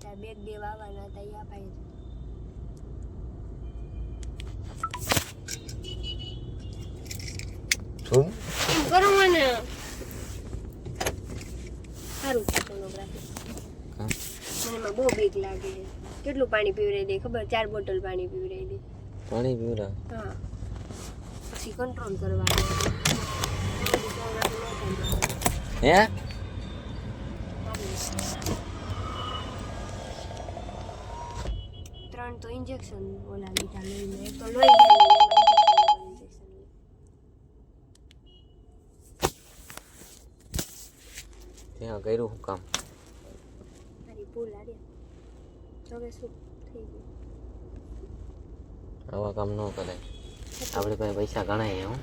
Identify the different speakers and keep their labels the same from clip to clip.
Speaker 1: ત્યાં બેગ દેવા આવવાના હતા યા ભાઈ
Speaker 2: શું
Speaker 1: એમ કરો મને સારું છે સોનોગ્રાફી મને એમાં બહુ બીક લાગે કેટલું પાણી પીવડાવી દે ખબર 4 બોટલ પાણી પીવડાવી દે
Speaker 2: પાણી પીવડા
Speaker 1: હા પછી કંટ્રોલ કરવાનો
Speaker 2: હે
Speaker 1: 3 તો ઇન્જેક્શન ઓલા લીધા લઈને એક તો લોહી ઇન્જેક્શન
Speaker 2: ત્યાં કર્યું શું કામ
Speaker 1: મારી ભૂલ આરે હવે શું થઈ ગયું
Speaker 2: આવા કામ ન કરાય આપણે પાસે પૈસા ઘણા છે હો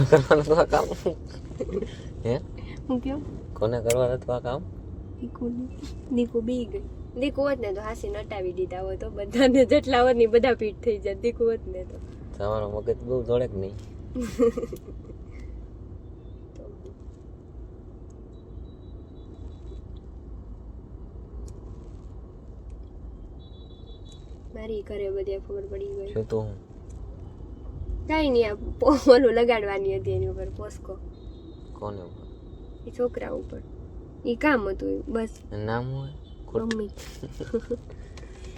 Speaker 2: કરવાનું તો આ કામ હે
Speaker 1: હું કયો
Speaker 2: કોને કરવાનું તો આ કામ
Speaker 1: દીકુ બી ગઈ દીકુ હોત ને તો હાસી નટાવી દીધા હોય તો બધાને જેટલા હોત ને બધા પીઠ થઈ જાય દીકુ હોત ને તો
Speaker 2: તમારો મગજ બહુ જોડે કે નહીં મારી ઘરે બધે ખબર પડી ગઈ શું તો હું
Speaker 1: કઈ નહીં આ ઓલું લગાડવાની હતી એની ઉપર પોસ્કો
Speaker 2: કોને ઉપર
Speaker 1: એ છોકરા ઉપર એ કામ હતું બસ
Speaker 2: નામ હોય
Speaker 1: મમ્મી